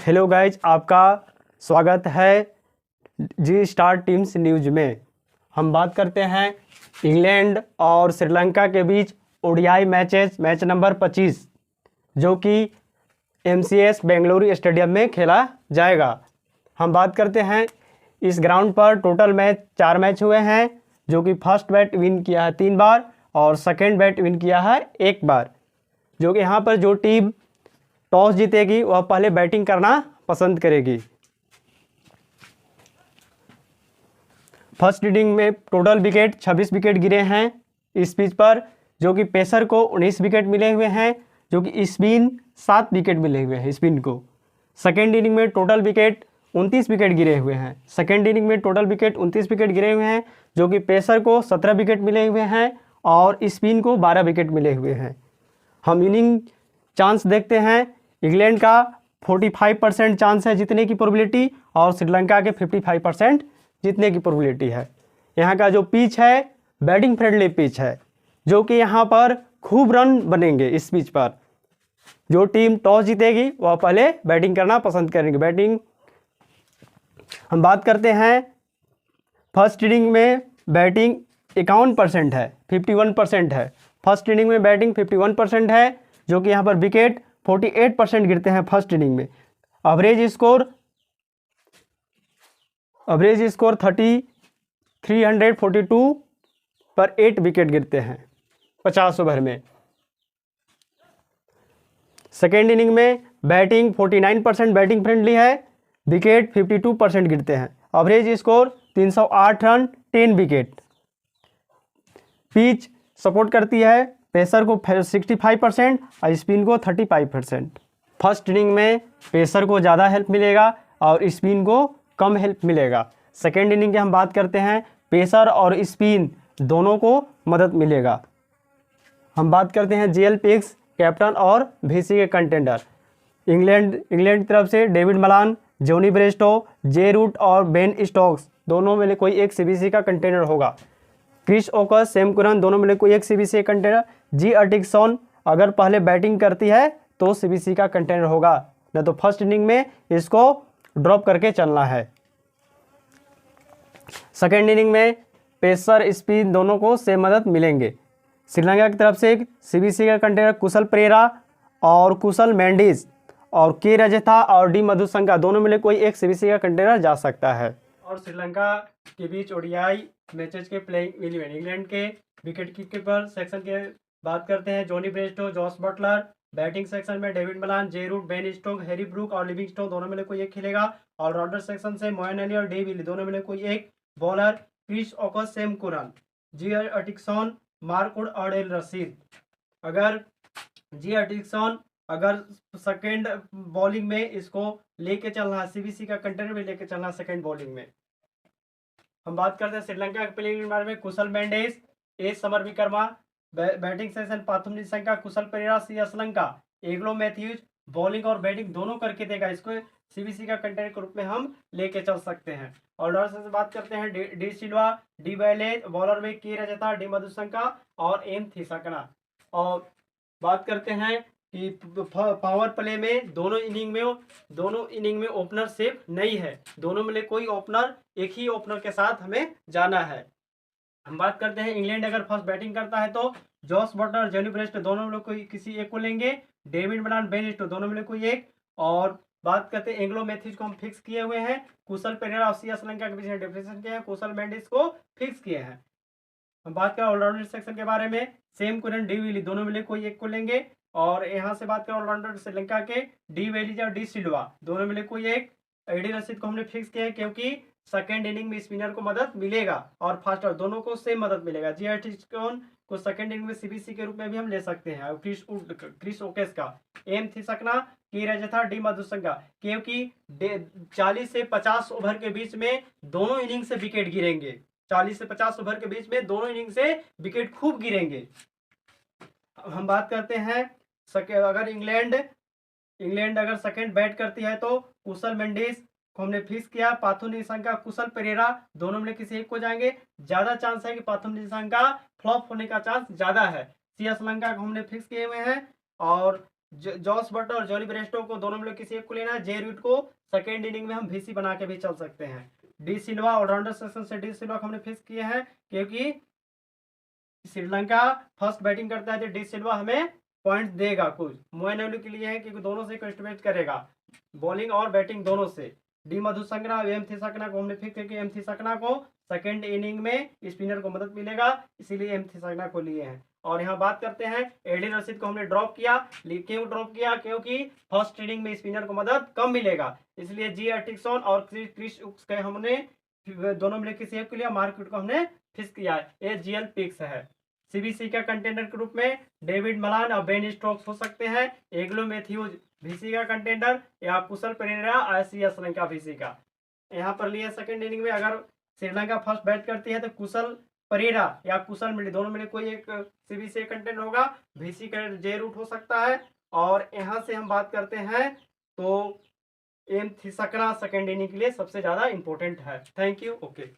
Hello guys, आपका स्वागत है जी स्टार टीम्स न्यूज में। हम बात करते हैं इंग्लैंड और श्रीलंका के बीच ओडीआई मैच नंबर 25 जो कि MCS बेंगलुरु स्टेडियम में खेला जाएगा। हम बात करते हैं इस ग्राउंड पर टोटल 4 मैच हुए हैं, जो कि फर्स्ट बैट विन किया है 3 बार और सेकेंड बैट विन किया है 1 बार। जो कि यहाँ पर जो टीम टॉस जीतेगी वह पहले बैटिंग करना पसंद करेगी। फर्स्ट इनिंग में टोटल विकेट 26 विकेट गिरे हैं इस पिच पर, जो कि पेसर को 19 विकेट मिले हुए हैं, जो कि स्पिन 7 विकेट मिले हुए हैं स्पिन को। सेकेंड इनिंग में टोटल विकेट 29 विकेट गिरे हुए हैं। सेकेंड इनिंग में टोटल विकेट 29 विकेट गिरे हुए हैं, जो कि पेसर को 17 विकेट मिले हुए हैं और स्पिन को 12 विकेट मिले हुए हैं। हम इनिंग चांस देखते हैं। इंग्लैंड का 45% चांस है जीतने की प्रोबेबिलिटी और श्रीलंका के 55% जीतने की प्रोबेबिलिटी है। यहाँ का जो पिच है बैटिंग फ्रेंडली पिच है, जो कि यहाँ पर खूब रन बनेंगे। इस पिच पर जो टीम टॉस जीतेगी वह पहले बैटिंग करना पसंद करेंगे। बैटिंग हम बात करते हैं, फर्स्ट इनिंग में बैटिंग 51% है, 51% है। फर्स्ट इनिंग में बैटिंग 51% है, जो कि यहाँ पर विकेट 48% गिरते हैं फर्स्ट इनिंग में। एवरेज स्कोर 342 पर 8 विकेट गिरते हैं 50 ओवर में। सेकेंड इनिंग में बैटिंग 49% बैटिंग फ्रेंडली है, विकेट 52% गिरते हैं। Average score 308 run 10 wicket. Pitch support करती है पेसर को 65% और स्पिन को 35%। फर्स्ट इनिंग में पेसर को ज़्यादा हेल्प मिलेगा और स्पिन को कम हेल्प मिलेगा। सेकेंड इनिंग की हम बात करते हैं, पेसर और स्पिन दोनों को मदद मिलेगा। हम बात करते हैं जीएल पिक्स कैप्टन और VC के कंटेंडर। इंग्लैंड की तरफ से डेविड मलान, जॉनी ब्रेस्टो, जे रूट और बेन स्टोक्स दोनों में कोई एक CBC का कंटेंडर होगा। क्रिस ओकस, सैम कुरन दोनों में कोई एक CBC कंटेंडर। जी अटिक्सन अगर पहले बैटिंग करती है तो CBC का कंटेंडर होगा, न तो फर्स्ट इनिंग में इसको ड्रॉप करके चलना है। सेकेंड इनिंग में पेसर स्पिन दोनों को सेम मदद मिलेंगे। श्रीलंका की तरफ से एक CBC का कंटेंडर कुशल परेरा और कुशल मेंडिस और के रजथा और डी मधुशंका दोनों में कोई एक CBC का कंटेंडर जा सकता है। और श्रीलंका के बीच ओडीआई मैचेज के प्लेइंग 11 इंग्लैंड के विकेट कीपर सेक्शन के बात करते हैं, Jonny Bairstow, Jos Buttler. Batting section में David Malan, J Root, Ben Stoke, Harry Brook और लिविंगस्टोन दोनों में कोई एक खेलेगा। ऑलराउंडर सेक्शन से मोइन अली और डेव विली दोनों में कोई एक। बॉलर क्रिस ओकस, सैम कुरन, जी अटिक्सन, मार्क वुड और एल रशीद। अगर जी अटिक्सन अगर सेकेंड बॉलिंग में इसको लेके चलना है, CBC का कंटेंडर में लेके चलना सेकेंड बॉलिंग में। हम बात करते हैं श्रीलंका के प्लेइंग बारे में, Kusal Mendis, A Samarawickrama. Batting section Pathum Nissanka, Kusal Perera, C Asalanka, एग्लो मैथ्यूज बॉलिंग और बैटिंग दोनों करके देगा। इसको CBC का कंटेंडर के रूप में हम लेके चल सकते हैं। ऑलराउंडर से बात करते हैं, डी सिल्वा, डी बैलेज। बॉलर में के रजता, डी मधुशंका और एम थिसकना। और बात करते हैं कि पावर प्ले में दोनों इनिंग में ओपनर सेफ नहीं है। दोनों में कोई ओपनर, एक ही ओपनर के साथ हमें जाना है। हम बात करते हैं, इंग्लैंड अगर फर्स्ट बैटिंग करता है तो जॉस बटलर, जॉनी ब्रेस्ट दोनों में कोई किसी एक को लेंगे। डेविड मलान, बेन स्टोक्स दोनों में कोई एक। और बात करते हैं एंग्लो मैथ्यूज को हम फिक्स किए हुए हैं। कुशल पेरेरा और सी श्रीलंका के बीच डिफरेंशिएशन किए हैं। कुशल मेंडिस को फिक्स किए हैं। हम बात करें ऑलराउंडर सेक्शन के बारे में, सेम कुरन, डी विली दोनों में कोई एक को लेंगे। और यहाँ से बात करें ऑलराउंडर श्रीलंका के, डी वेलीज और डी सिल्वा दोनों में कोई एक। एडी रशीद को हमने फिक्स किया है क्योंकि सेकेंड इनिंग में स्पिनर को मदद मिलेगा और फास्टर दोनों को सेम मदद मिलेगा। जी अटिक्सन को सेकेंड इनिंग में CBC के रूप में भी हम ले सकते हैं। और क्रिस ओकेस का, एम थिसकना, की रजथा, डी मधुशंका, क्योंकि 40 से 50 ओवर के बीच में दोनों इनिंग से विकेट गिरेंगे। 40 से 50 ओवर के बीच में दोनों इनिंग से विकेट खूब गिरेंगे। हम बात करते हैं, अगर इंग्लैंड अगर सेकेंड बैट करती है तो कुशल मेंडिस को हमने फिक्स किया। पाथु निशंका, कुशल पेरेरा दोनों में किसी एक को जाएंगे। ज्यादा चांस है कि पाथु निशंका फ्लॉप होने का चांस ज्यादा है। सी श्रीलंका को हमने फिक्स किए हुए हैं। और जॉस बटलर और जॉनी ब्रेस्टो को दोनों में से किसी एक को लेना है। जे रूट को सेकेंड इनिंग में हम VC बना के भी चल सकते हैं। डी सिल्वा ऑलराउंडर सेक्शन से डी सिल्वा को हमने फिक्स किए हैं, क्योंकि श्रीलंका फर्स्ट बैटिंग करता है तो डी सिल्वा हमें पॉइंट देगा कुछ। मोइन अली के लिए है क्योंकि दोनों से कंट्रीब्यूट करेगा, बॉलिंग और बैटिंग दोनों से। डी मधुसंकना एम थिसकना को हमने फिक्स किया, एम थिसकना को सेकेंड इनिंग में स्पिनर को मदद मिलेगा, इसीलिए एम थिसकना को लिए हैं। और यहाँ बात करते हैं एडी रशीद को हमने ड्रॉप किया। क्यों ड्रॉप किया? क्योंकि फर्स्ट इनिंग में स्पिनर को मदद कम मिलेगा, इसलिए जी एटिक्सन और क्रिस उक्स के हमने दोनों में किसी एक के लिए मार्केट को हमने फिक्स किया है। ये GL पिक्स है। CBC का कंटेंडर के रूप में डेविड मलान और बेन स्टोक्स हो सकते हैं। एग्लो मैथ्यूज VC का कंटेंडर, या कुशल पेरेरा IC श्रीलंका VC का। यहाँ पर लिए सेकंड इनिंग में अगर श्रीलंका फर्स्ट बैट करती है तो कुशल परेरा या कुशल मिली दोनों में कोई एक CBC कंटेंट होगा। VC का जे रूट हो सकता है। और यहाँ से हम बात करते हैं तो एम थिसकना सेकंड इनिंग के लिए सबसे ज्यादा इंपॉर्टेंट है। Thank you. ओके।